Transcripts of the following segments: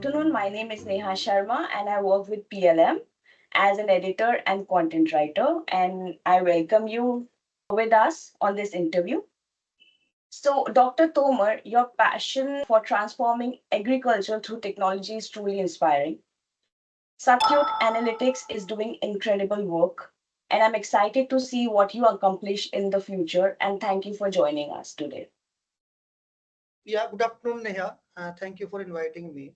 afternoon. My name is Neha Sharma and I work with PLM as an editor and content writer. And I welcome you with us on this interview. So, Dr. Tomar, your passion for transforming agriculture through technology is truly inspiring. Satyukt Analytics is doing incredible work, and I'm excited to see what you accomplish in the future. And thank you for joining us today. Yeah, good afternoon, Neha. Thank you for inviting me.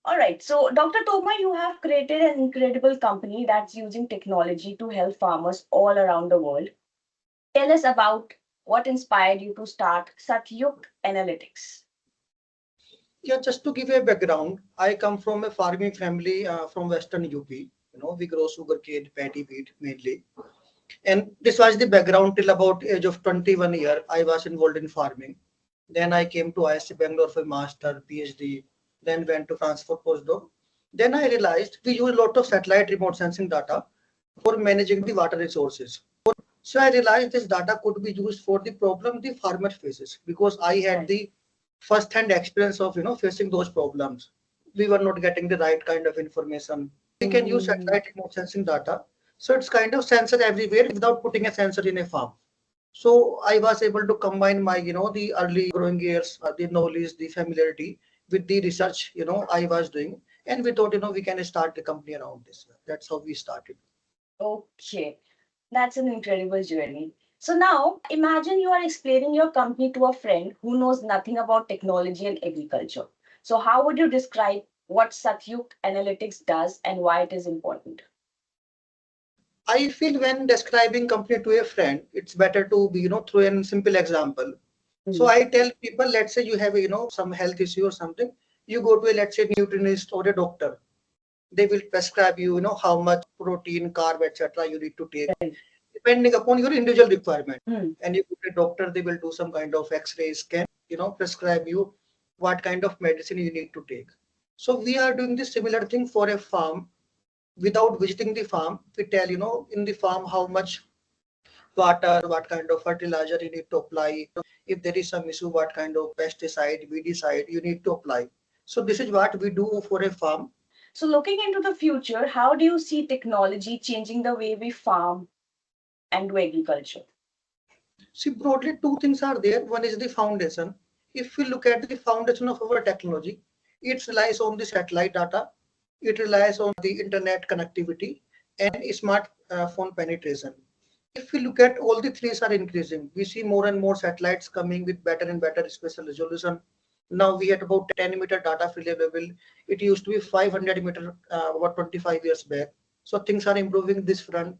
All right. So, Dr. Toma, you have created an incredible company that's using technology to help farmers all around the world. Tell us about what inspired you to start Satyukt Analytics. Yeah, just to give you a background, I come from a farming family from Western UP. We grow sugarcane, paddy wheat mainly. And this was the background till about age of 21 year. I was involved in farming. Then I came to ISC Bangalore for master, PhD. Then went to France for postdoc. Then I realized we use a lot of satellite remote sensing data for managing the water resources. So I realized this data could be used for the problem the farmer faces because I had Right. the first-hand experience of facing those problems. We were not getting the right kind of information. We can use Mm, satellite remote sensing data. So it's kind of sensor everywhere without putting a sensor in a farm. So I was able to combine my, the early growing years, the knowledge, the familiarity with the research, I was doing. And we thought, we can start the company around this. That's how we started. okay. That's an incredible journey. So now imagine you are explaining your company to a friend who knows nothing about technology and agriculture. So how would you describe what Satyukt Analytics does and why it is important? I feel when describing company to a friend, it's better to be, through a simple example. So Mm, I tell people, let's say you have, some health issue or something, you go to a, let's say, nutritionist or a doctor. They will prescribe you, how much protein, carb, etc. you need to take, right. depending upon your individual requirement. Mm, And you go to a doctor, they will do some kind of X-ray scan, prescribe you what kind of medicine you need to take. So we are doing this similar thing for a farm without visiting the farm. We tell in the farm how much water, what kind of fertilizer you need to apply. If there is some issue, what kind of pesticide, weedicide you need to apply. So this is what we do for a farm. so, looking into the future, how do you see technology changing the way we farm and do agriculture? See, broadly two things are there. One is the foundation. If we look at the foundation of our technology, it relies on the satellite data, it relies on the internet connectivity and smartphone penetration. If we look at all the three are increasing, we see more and more satellites coming with better and better spatial resolution. Now we had about 10-meter data field available. It used to be 500 meter about 25 years back. So things are improving this front.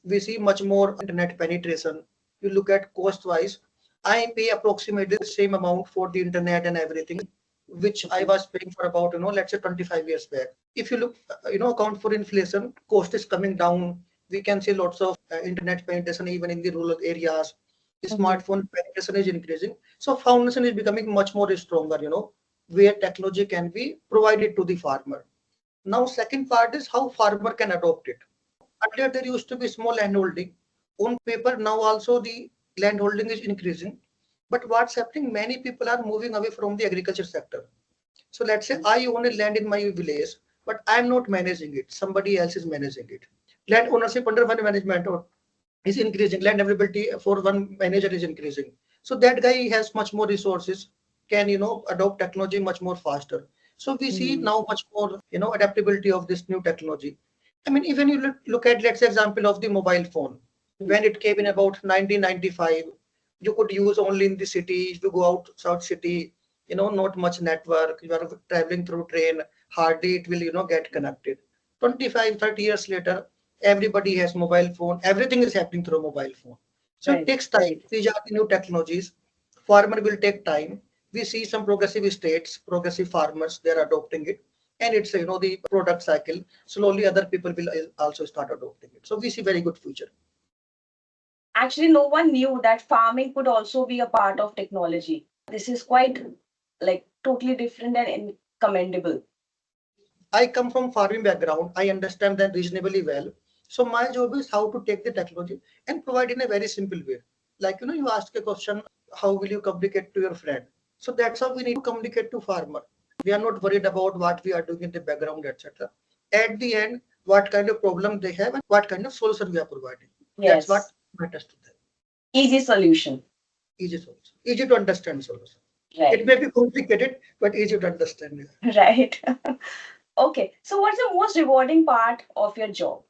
We see much more internet penetration. You look at cost wise, I pay approximately the same amount for the internet and everything, which I Okay. was paying for about, let's say 25 years back. If you look, account for inflation, cost is coming down. We can see lots of internet penetration even in the rural areas. Mhm. Smartphone penetration is increasing. So foundation is becoming much more stronger, where technology can be provided to the farmer. Now, second part is how farmer can adopt it. Earlier, there used to be small landholding. On paper, now also the landholding is increasing. But what's happening? Many people are moving away from the agriculture sector. So let's say I own a land in my village, but I'm not managing it. Somebody else is managing it. Land ownership under one management or is increasing. Land availability for one manager is increasing. So that guy has much more resources, can adopt technology much more faster. So we see Mhm. now much more adaptability of this new technology. I mean, even you look at let's say example of the mobile phone. Mhm. When it came in about 1995, you could use only in the city. If you go outside city, not much network. You are traveling through train, hardly it will get connected. 25, 30 years later, everybody has mobile phone. Everything is happening through mobile phone. So it Right. takes time. These are the new technologies. Farmer will take time. We see some progressive states, progressive farmers, they're adopting it. And it's the product cycle. Slowly other people will also start adopting it. So we see very good future. Actually, no one knew that farming could also be a part of technology. This is quite like totally different and commendable. I come from farming background. I understand that reasonably well. So my job is how to take the technology and provide in a very simple way. Like you ask a question, how will you communicate to your friend? So that's how we need to communicate to farmer. We are not worried about what we are doing in the background, etc. At the end, what kind of problem they have and what kind of solution we are providing. That's what Yes. matters to them. Easy solution. Easy solution, easy to understand solution. It Right. may be complicated, but easy to understand. Right. Okay. So what's the most rewarding part of your job?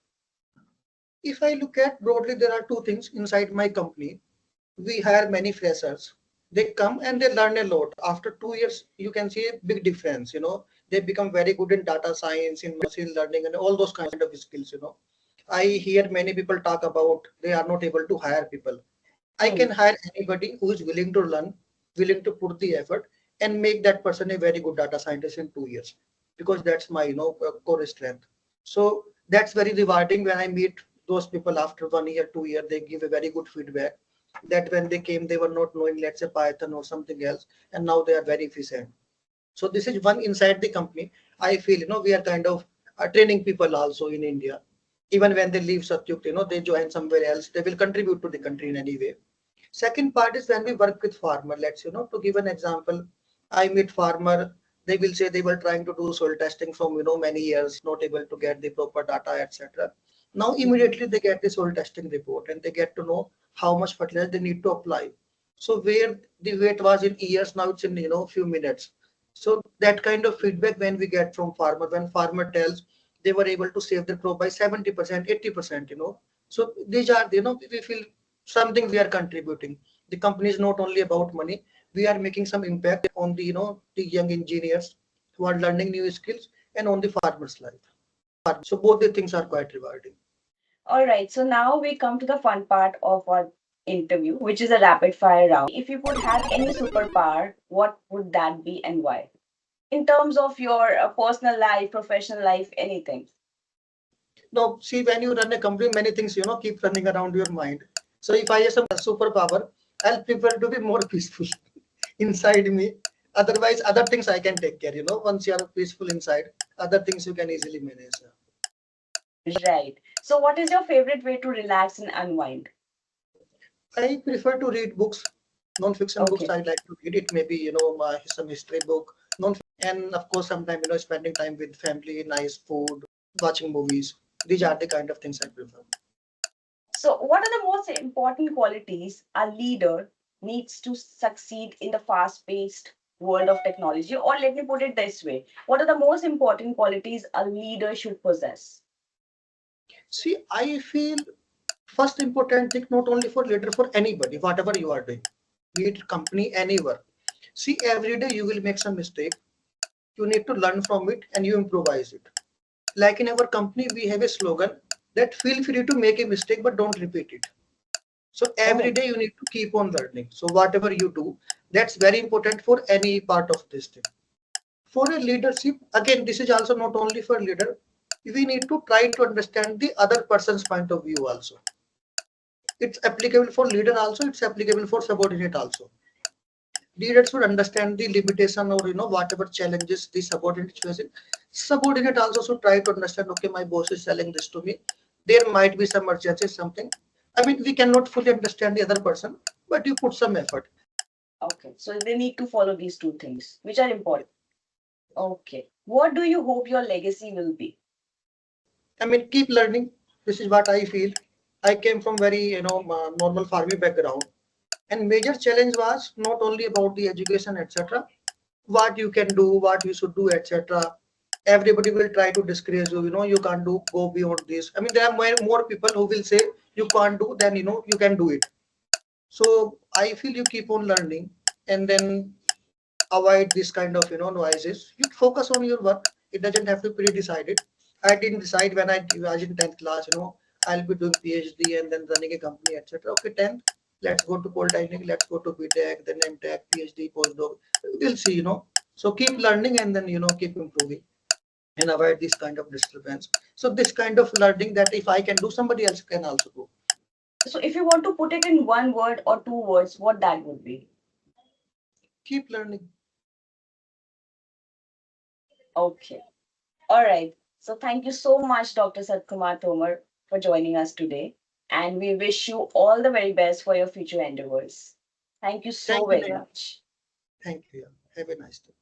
If I look at broadly, there are two things inside my company. We hire many freshers. They come and they learn a lot. After 2 years, you can see a big difference. They become very good in data science, in machine learning, and all those kind of skills. I hear many people talk about they are not able to hire people. I Hmm. can hire anybody who is willing to learn, willing to put the effort, and make that person a very good data scientist in 2 years, because that's my core strength. So that's very rewarding when I meet those people after 1 year, 2 year. They give a very good feedback that when they came, they were not knowing, let's say, Python or something else, and now they are very efficient. So this is one inside the company. I feel we are kind of training people also in India. Even when they leave Satyukt, they join somewhere else. They will contribute to the country in any way. Second part is when we work with farmer. Let's to give an example. I meet farmer. They will say they were trying to do soil testing from many years, not able to get the proper data, etc. Now Mhm. immediately they get the soil testing report and they get to know how much fertilizer they need to apply. So where the wait was in years, now it's in few minutes. So that kind of feedback when we get from farmer, when farmer tells they were able to save their crop by 70%, 80%. So these are we feel something we are contributing. The company is not only about money. We are making some impact on the young engineers who are learning new skills and on the farmer's life. So both the things are quite rewarding. All right. So now we come to the fun part of our interview, which is a rapid fire round. If you could have any superpower, what would that be and why? In terms of your personal life, professional life, anything. Now, see, when you run a company, many things keep running around your mind. So if I have some superpower, I'll prefer to be more peaceful inside me. Otherwise, other things I can take care. Once you are peaceful inside, other things you can easily manage. Right. So what is your favorite way to relax and unwind? I prefer to read books, non-fiction books. Okay. I like to read. It maybe some history book, non, and of course sometimes spending time with family, nice food, watching movies. These are the kind of things I prefer. So what are the most important qualities a leader needs to succeed in the fast-paced world of technology? Or let me put it this way. What are the most important qualities a leader should possess? See, I feel first important thing not only for leader, for anybody, whatever you are doing, be it company, anywhere. See, every day you will make some mistake. You need to learn from it and you improvise it. Like in our company, we have a slogan that feel free to make a mistake, but don't repeat it. So every Oh, day you need to keep on learning. So whatever you do, that's very important for any part of this thing. For a leadership, again, this is also not only for leader. We need to try to understand the other person's point of view also. It's applicable for leader also, it's applicable for subordinate also. Leaders should understand the limitation or whatever challenges the subordinate is facing. Subordinate also should try to understand, okay, my boss is telling this to me. There might be some urgency, something. I mean, we cannot fully understand the other person, but you put some effort. okay. So they need to follow these two things, which are important. Okay. What do you hope your legacy will be? I mean, keep learning. This is what I feel. I came from very normal farming background, and major challenge was not only about the education, etc. What you can do, what you should do, etc. Everybody will try to discourage you. You can't do, go beyond this. I mean, there are more people who will say you can't do than you can do it. So I feel you keep on learning and then avoid this kind of noises. You focus on your work. It doesn't have to be decided. I didn't decide when I was in 10th class. I'll be doing PhD and then running a company, etc. Okay, 10th, let's go to Polytechnic, let's go to BTech, then MTech, PhD, postdoc. We'll see. So keep learning and then keep improving and avoid this kind of disturbance. So this kind of learning that if I can do, somebody else can also do. So if you want to put it in one word or two words, what that would be? Keep learning. Okay. All right. So thank you so much, Dr. Satkumar Tomar, for joining us today. And we wish you all the very best for your future endeavors. Thank you so Thank you, very Neha. much. Thank you. Have a nice day.